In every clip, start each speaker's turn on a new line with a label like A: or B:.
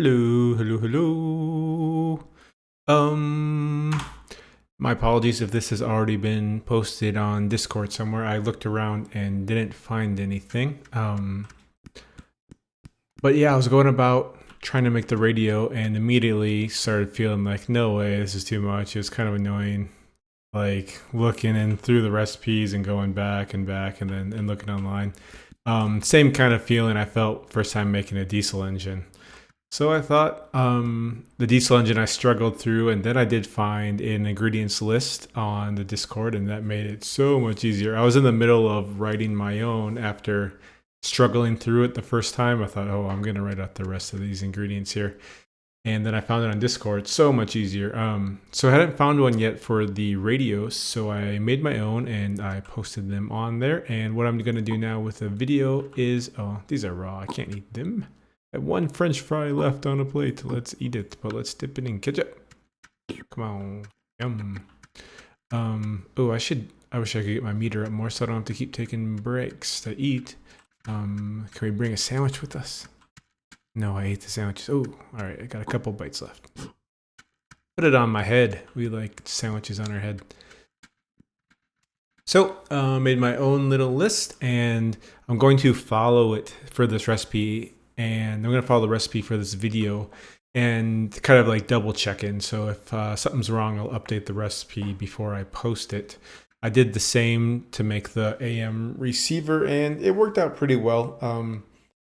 A: Hello, hello, hello. Um, my apologies if this has already been posted on Discord somewhere. I looked around and didn't find anything. But yeah, I was going about trying to make the radio and immediately started feeling like, no way, this is too much. It was kind of annoying. Like looking in through the recipes and going back and back and then looking online. Same kind of feeling I felt first time making a diesel engine. So I thought the diesel engine I struggled through, and then I did find an ingredients list on the Discord, and that made it so much easier. I was in the middle of writing my own after struggling through it the first time. I thought, oh, I'm going to write out the rest of these ingredients here. And then I found it on Discord, so much easier. So I hadn't found one yet for the radios, so I made my own and I posted them on there. And what I'm going to do now with the video is, oh, these are raw. I can't eat them. I have one French fry left on a plate. Let's eat it, but let's dip it in ketchup. Come on, yum. Oh, I wish I could get my meter up more so I don't have to keep taking breaks to eat. Can we bring a sandwich with us? No, I ate the sandwiches. Oh, all right. I got a couple bites left. Put it on my head. We like sandwiches on our head. So, made my own little list, and I'm going to follow it for this recipe, and I'm going to follow the recipe for this video, and kind of like double check in. So if something's wrong, I'll update the recipe before I post it. I did the same to make the AM receiver, and it worked out pretty well.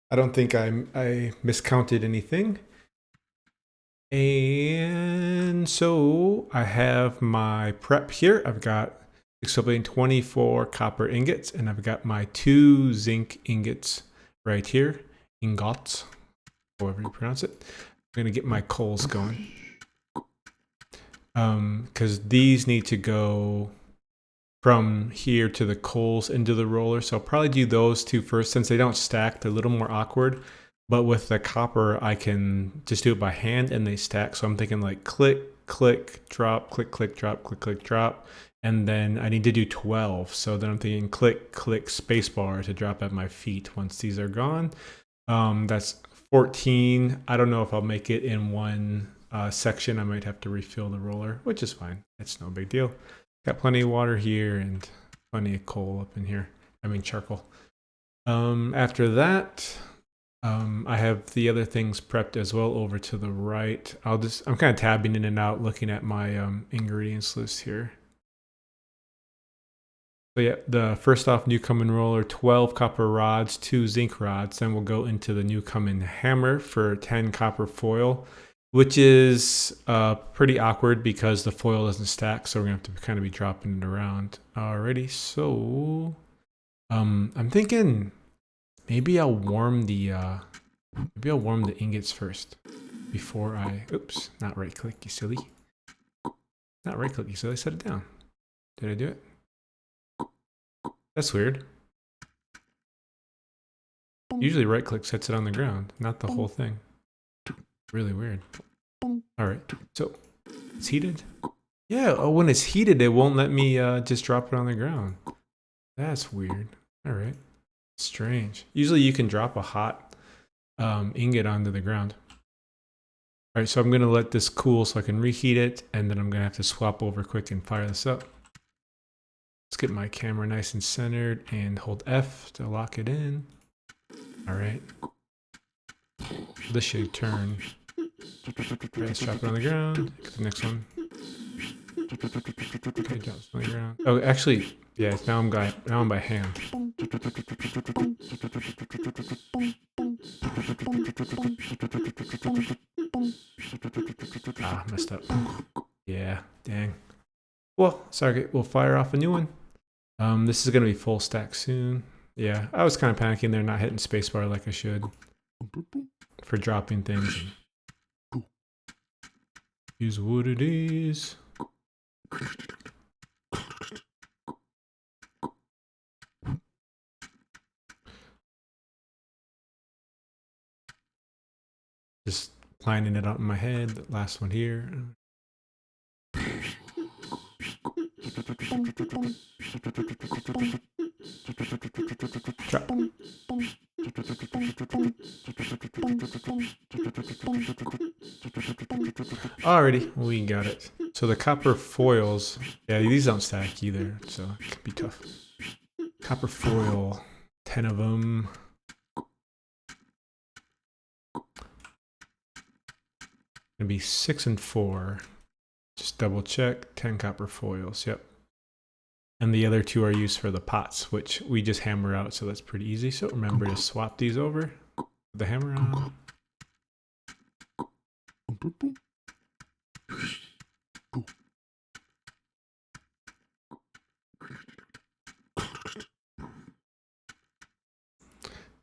A: I don't think I miscounted anything. And so I have my prep here. I've got 24 copper ingots, and I've got my 2 zinc ingots right here. Ingots, however you pronounce it. I'm gonna get my coals going. Because these need to go from here to the coals into the roller. So I'll probably do those 2 first since they don't stack. They're a little more awkward. But with the copper, I can just do it by hand and they stack. So I'm thinking like click, click, drop, click, click, drop, click, click, drop. And then I need to do 12. So then I'm thinking click, click, spacebar to drop at my feet once these are gone. That's 14. I don't know if I'll make it in one section. I might have to refill the roller, which is fine. It's no big deal. Got plenty of water here and plenty of coal up in here. I mean charcoal. After that, I have the other things prepped as well over to the right. I'm kind of tabbing in and out looking at my ingredients list here. So yeah, the first off Newcomen roller, 12 copper rods, 2 zinc rods. Then we'll go into the Newcomen hammer for 10 copper foil, which is pretty awkward because the foil doesn't stack. So we're gonna have to kind of be dropping it around. Alrighty, so I'm thinking maybe I'll warm the ingots first before I. Oops, not right click, you silly. Not right click, you silly. Set it down. Did I do it? That's weird. Usually right click sets it on the ground, not the whole thing. Really weird. Alright, so it's heated? Yeah, oh, when it's heated, it won't let me just drop it on the ground. That's weird. Alright. Strange. Usually you can drop a hot ingot onto the ground. Alright, so I'm going to let this cool so I can reheat it, and then I'm going to have to swap over quick and fire this up. Let's get my camera nice and centered and hold F to lock it in. Alright. This should turn. Let's drop it on the ground. Get the next one. Okay, drop it on the ground. Oh, actually, yeah, now I'm by hand. Ah, messed up. Yeah, dang. Well, sorry, we'll fire off a new one. This is gonna be full stack soon. Yeah, I was kind of panicking there, not hitting spacebar like I should for dropping things. Is what it is. Just planning it out in my head. The last one here. Drop. Alrighty, we got it. So the copper foils, yeah, these don't stack either, so it can be tough. Copper foil, 10 of them. Gonna be 6 and 4. Just double check, 10 copper foils, yep. And the other 2 are used for the pots, which we just hammer out, so that's pretty easy. So remember to swap these over with the hammer on.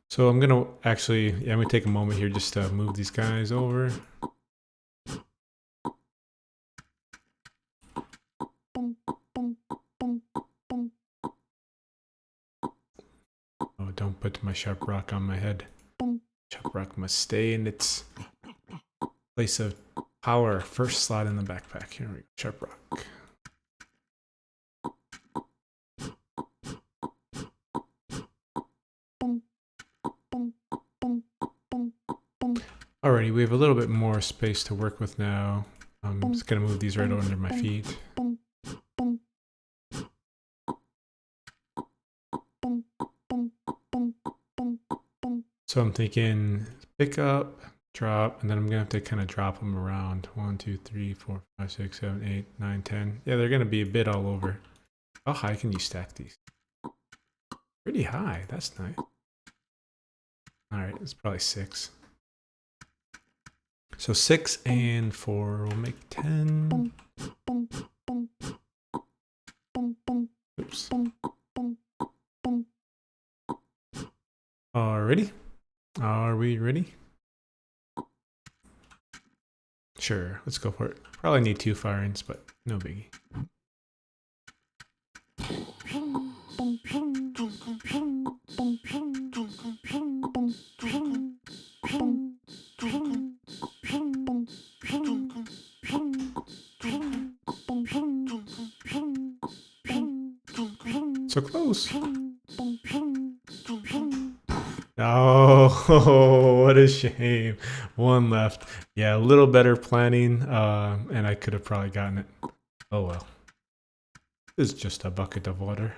A: So I'm gonna actually, I'm gonna take a moment here just to move these guys over. Oh, don't put my sharp rock on my head. Sharp rock must stay in its place of power. First slot in the backpack. Here we go. Sharp rock. Alrighty, we have a little bit more space to work with now. I'm just gonna move these right under my feet. So I'm thinking pick up, drop, and then I'm gonna have to kind of drop them around. 1, 2, 3, 4, 5, 6, 7, 8, 9, 10. Yeah, they're gonna be a bit all over. How high can you stack these? Pretty high, that's nice. Alright, it's probably 6. So 6 and 4 will make 10. Oops. Alrighty. Are we ready? Sure, let's go for it. Probably need 2 firings, but no biggie. So close. Oh, what a shame. 1 left. Yeah, a little better planning, and I could have probably gotten it. Oh well. It's just a bucket of water.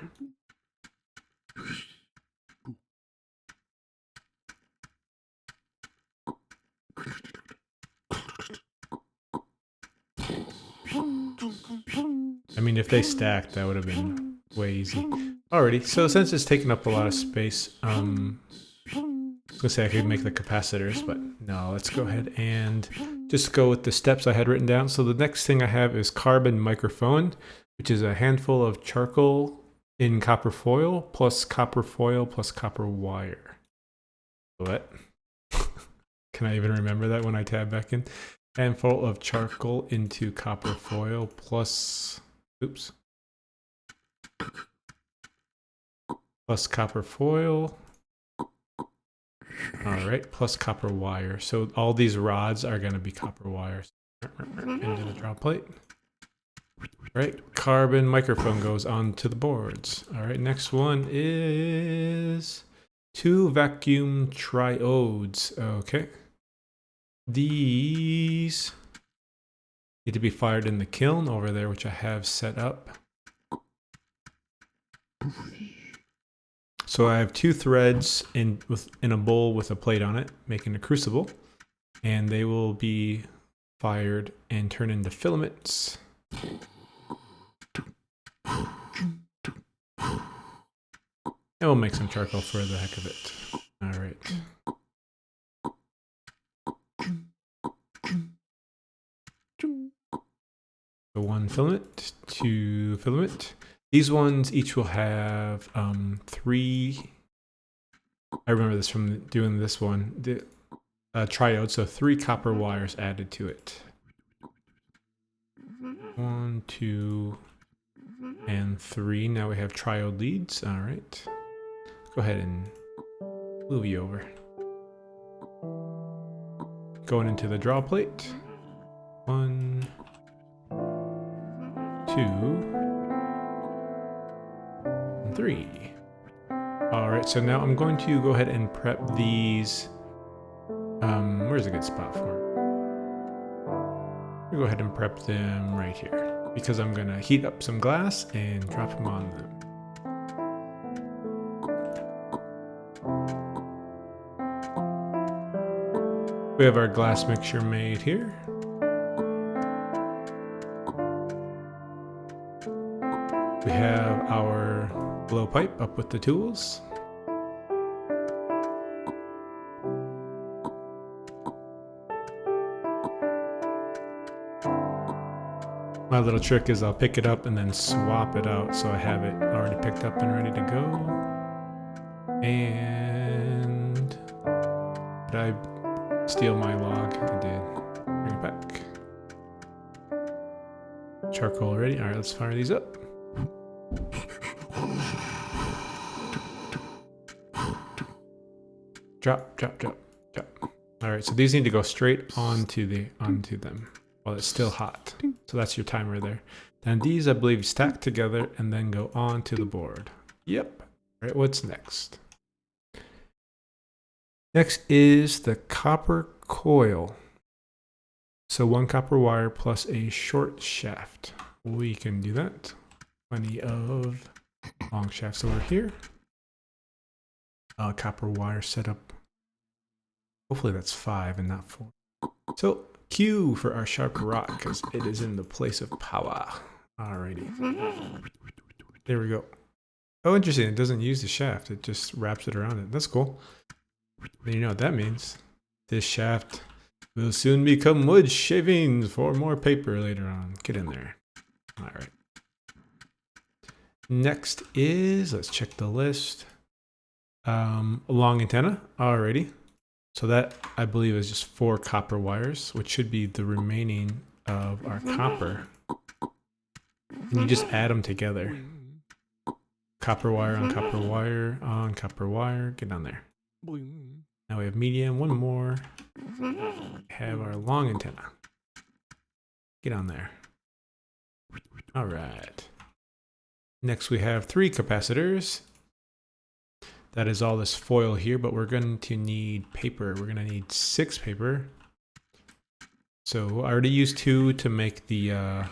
A: I mean, if they stacked, that would have been way easy. Alrighty, so since it's taking up a lot of space, I was gonna say I could make the capacitors, but no, let's go ahead and just go with the steps I had written down. So the next thing I have is carbon microphone, which is a handful of charcoal in copper foil plus copper wire. What? Can I even remember that when I tab back in? Handful of charcoal into copper foil plus, oops, plus copper foil. All right, plus copper wire. So all these rods are going to be copper wires. Into the draw plate. Right, carbon microphone goes onto the boards. All right, next one is 2 vacuum triodes. Okay. These need to be fired in the kiln over there, which I have set up. So I have 2 threads in a bowl with a plate on it, making a crucible, and they will be fired and turn into filaments. And we'll make some charcoal for the heck of it. All right. So 1 filament, 2 filament. These ones each will have 3. I remember this from doing this one. The triode, so 3 copper wires added to it. 1, 2, and 3. Now we have triode leads. All right. Go ahead and move you over. Going into the draw plate. 1, 2, 3. All right, right, so now I'm going to go ahead and prep these. Where's a good spot for them? I'll go ahead and prep them right here because I'm gonna heat up some glass and drop them on them. We have our glass mixture made here. We have our blowpipe up with the tools. My little trick is I'll pick it up and then swap it out so I have it already picked up and ready to go. And did I steal my log? I did. Bring it back. Charcoal ready. All right, let's fire these up. Drop, drop, drop, drop. All right, so these need to go straight onto them while it's still hot. So that's your timer there. Then these, I believe, stack together and then go onto the board. Yep. All right, what's next? Next is the copper coil. So 1 copper wire plus a short shaft. We can do that. Plenty of long shafts over here. Copper wire setup. Hopefully that's 5 and not 4. So Q for our sharp rock because it is in the place of power. Alrighty. There we go. Oh, interesting. It doesn't use the shaft. It just wraps it around it. That's cool. Then you know what that means. This shaft will soon become wood shavings for more paper later on. Get in there. Alright. Next is, let's check the list. A long antenna. Alrighty. So that, I believe, is just 4 copper wires, which should be the remaining of our copper. And you just add them together. Copper wire on copper wire on copper wire. Get on there. Now we have medium. One more. We have our long antenna. Get on there. All right. Next we have 3 capacitors. That is all this foil here, but we're going to need paper. We're going to need 6 paper. So I already used 2 to make the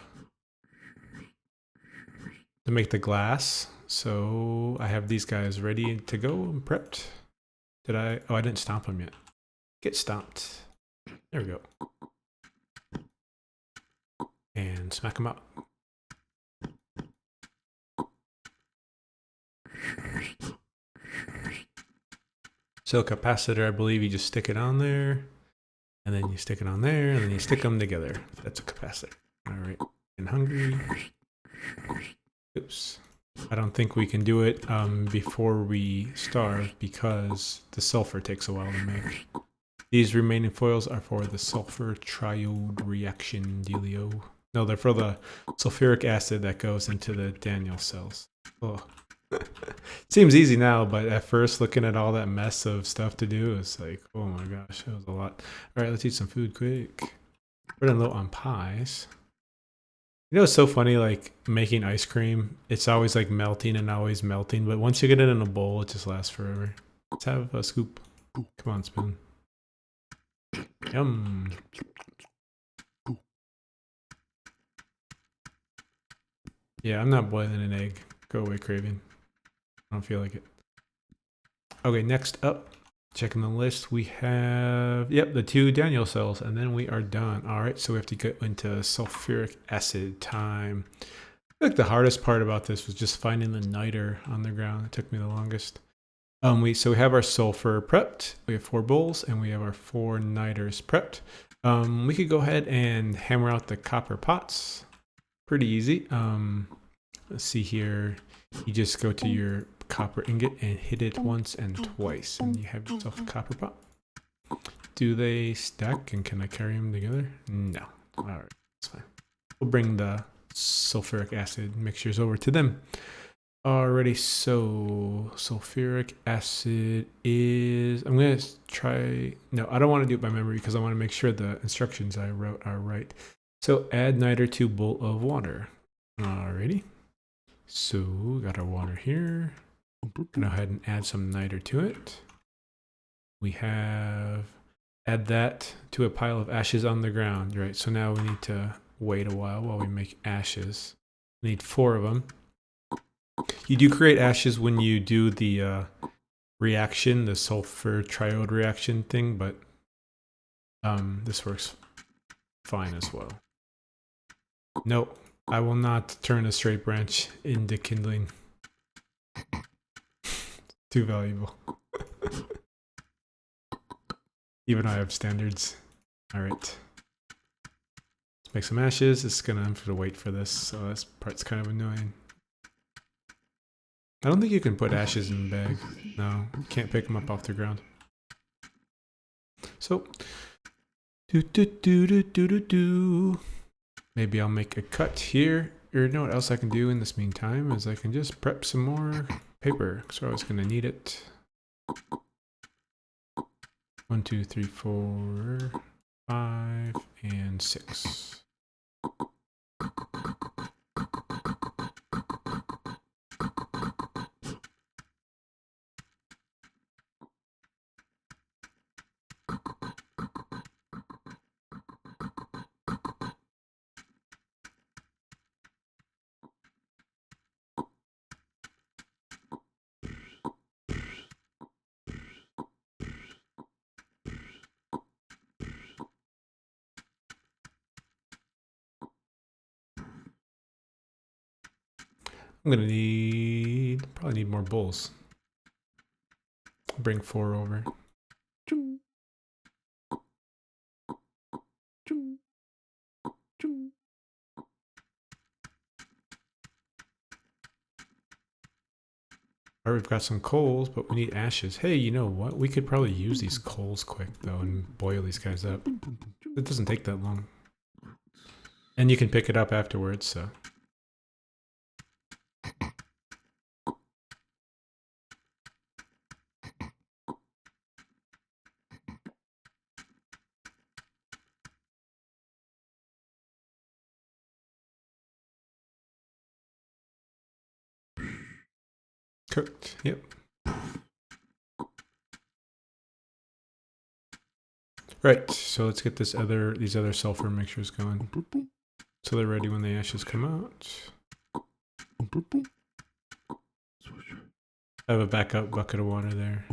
A: glass. So I have these guys ready to go and prepped. Did I? Oh, I didn't stomp them yet. Get stomped. There we go. And smack them out. So capacitor, I believe you just stick it on there, and then you stick it on there, and then you stick them together. That's a capacitor. All right. And hungry. Oops. I don't think we can do it before we starve because the sulfur takes a while to make. These remaining foils are for the sulfur triode reaction dealio. No, they're for the sulfuric acid that goes into the Daniel cells. Oh. Seems easy now, but at first looking at all that mess of stuff to do, it's like, oh my gosh, it was a lot. All right, let's eat some food quick. We're running low on pies. You know, it's so funny, like making ice cream. It's always like melting and always melting, but once you get it in a bowl, it just lasts forever. Let's have a scoop. Come on, spoon. Yum. Yeah, I'm not boiling an egg. Go away, craving. I don't feel like it. Okay, next up, checking the list, we have, yep, the 2 Daniel cells, and then we are done. All right, so we have to get into sulfuric acid time. I feel like the hardest part about this was just finding the niter on the ground. It took me the longest. So we have our sulfur prepped. We have 4 bowls, and we have our 4 niters prepped. We could go ahead and hammer out the copper pots. Pretty easy. Let's see here. You just go to your copper ingot and hit it once and twice, and you have yourself a copper pot. Do they stack, and can I carry them together? No. All right, that's fine. We'll bring the sulfuric acid mixtures over to them. Alrighty, so sulfuric acid is, I'm gonna try, no, I don't want to do it by memory because I want to make sure the instructions I wrote are right. So add niter to bowl of water. Alrighty. So we got our water here. Go ahead and add some niter to it. We have add that to a pile of ashes on the ground, right? So now we need to wait a while we make ashes. We need 4 of them. You do create ashes when you do the reaction, the sulfur triode reaction thing, but this works fine as well. No, I will not turn a straight branch into kindling. Too valuable. Even I have standards. Alright. Let's make some ashes. It's gonna have to wait for this, so this part's kind of annoying. I don't think you can put ashes in a bag. No, you can't pick them up off the ground. So, maybe I'll make a cut here. Or you know what else I can do in this meantime is I can just prep some more paper. So I was gonna need it. 1, 2, 3, 4, 5, and 6. I'm gonna probably need more bowls. Bring 4 over. Alright, we've got some coals, but we need ashes. Hey, you know what? We could probably use these coals quick though and boil these guys up. It doesn't take that long. And you can pick it up afterwards, so. Cooked, yep. Right, so let's get these other sulfur mixtures going. So they're ready when the ashes come out. I have a backup bucket of water there.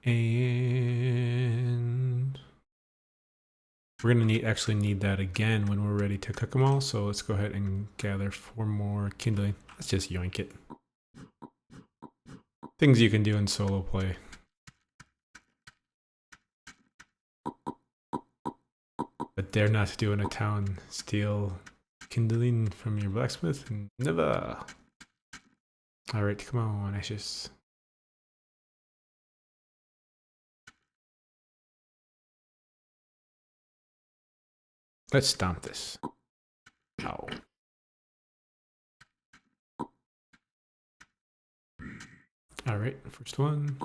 A: And we're gonna actually need that again when we're ready to cook them all. So let's go ahead and gather 4 more kindling. Let's just yoink it. Things you can do in solo play. But dare not doing a town steal kindling from your blacksmith. Never. Alright, come on, ashes. Let's stomp this. Ow. Alright, first one.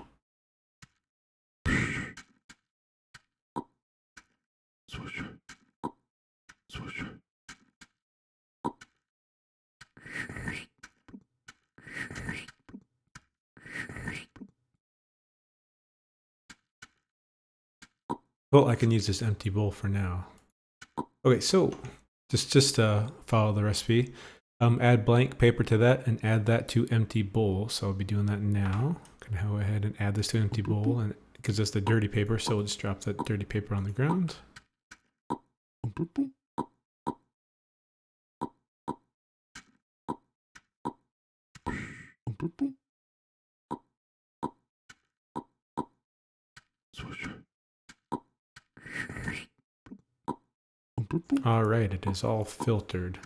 A: Well, I can use this empty bowl for now. Okay, so just follow the recipe. Add blank paper to that and add that to empty bowl. So I'll be doing that now. I'm gonna go ahead and add this to empty bowl, and it gives us the dirty paper. So we'll just drop that dirty paper on the ground. All right, it is all filtered.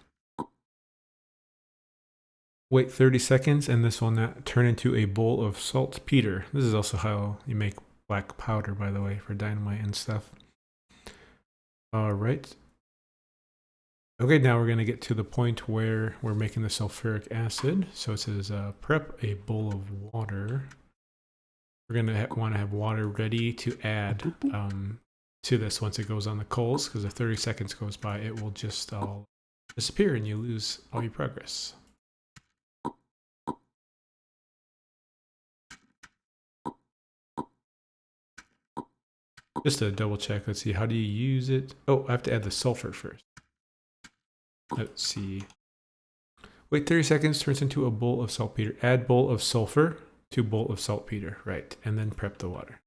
A: Wait 30 seconds and this will not turn into a bowl of saltpeter. This is also how you make black powder, by the way, for dynamite and stuff. All right. Okay, now we're going to get to the point where we're making the sulfuric acid. So it says prep a bowl of water. We're going to want to have water ready to add to this once it goes on the coals, because if 30 seconds goes by, it will just all disappear and you lose all your progress. Just to double check, let's see, how do you use it? Oh, I have to add the sulfur first. Let's see. Wait 30 seconds, turns into a bowl of saltpeter. Add bowl of sulfur to bowl of saltpeter, right? And then prep the water.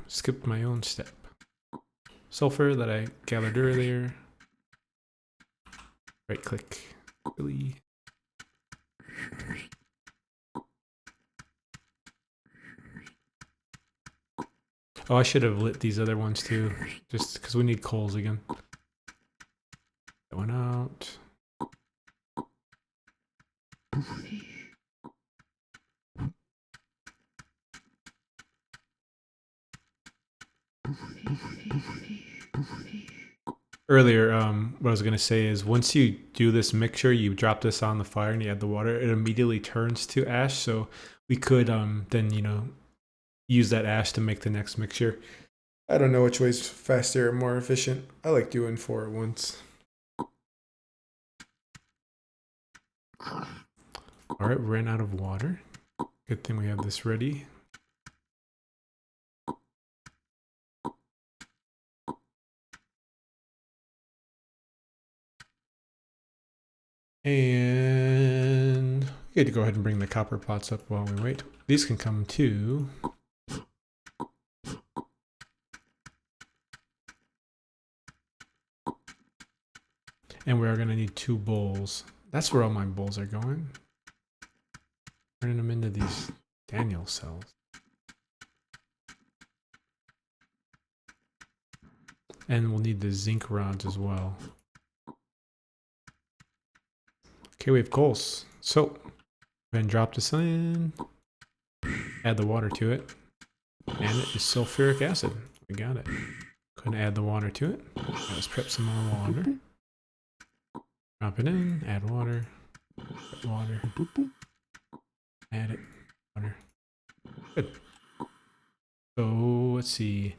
A: Skipped my own step. Sulfur that I gathered earlier. Right click. Really. Oh, I should have lit these other ones too, just because we need coals again. That one out. Earlier, what I was going to say is once you do this mixture, you drop this on the fire and you add the water, it immediately turns to ash. So we could then, you know, use that ash to make the next mixture. I don't know which way's faster and more efficient. I like doing 4 at once. All right, we ran out of water. Good thing we have this ready. And we had to go ahead and bring the copper pots up while we wait. These can come too. And we are going to need 2 bowls. That's where all my bowls are going. Turning them into these Daniel cells. And we'll need the zinc rods as well. Okay, we have coals. So, go ahead and drop this in. Add the water to it. And it is sulfuric acid. We got it. Go ahead and add the water to it. Let's prep some more water. Drop it in, add water, water, add it, water. Good. So let's see.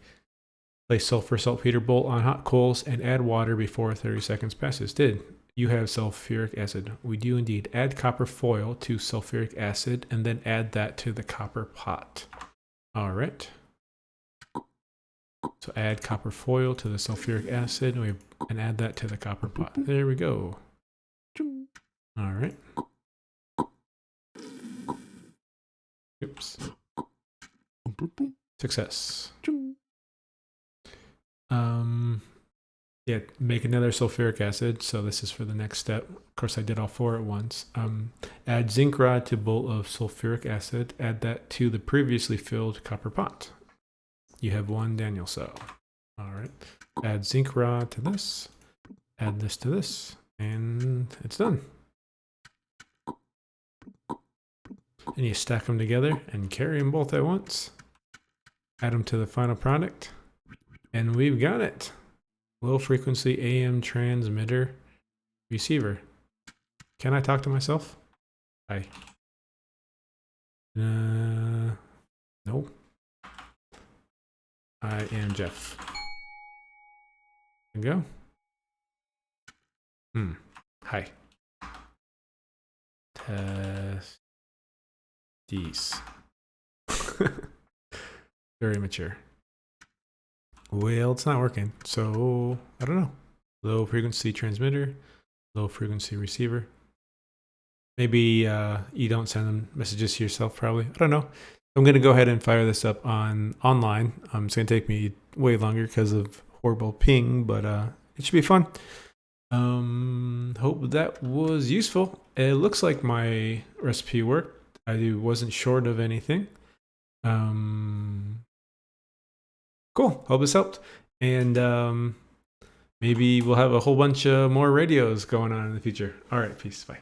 A: Place sulfur saltpeter bowl on hot coals and add water before 30 seconds passes. Did. You have sulfuric acid. We do indeed. Add copper foil to sulfuric acid and then add that to the copper pot. All right. So add copper foil to the sulfuric acid and add that to the copper pot. There we go. All right. Oops. Success. Yeah, make another sulfuric acid. So this is for the next step. Of course, I did all 4 at once. Add zinc rod to bowl of sulfuric acid. Add that to the previously filled copper pot. You have 1 Daniel cell. All right. Add zinc rod to this. Add this to this. And it's done. And you stack them together and carry them both at once. Add them to the final product. And we've got it. Low frequency AM transmitter receiver. Can I talk to myself? Hi. No. I am Jeff. There we go. Hi. Test. These. Very mature. Well, it's not working, so I don't know. Low frequency transmitter, low frequency receiver. Maybe you don't send messages to yourself, probably. I don't know. I'm going to go ahead and fire this up online. It's going to take me way longer because of horrible ping, but it should be fun. Hope that was useful. It looks like my recipe worked. I wasn't short of anything. Cool. Hope this helped. And maybe we'll have a whole bunch more radios going on in the future. All right. Peace. Bye.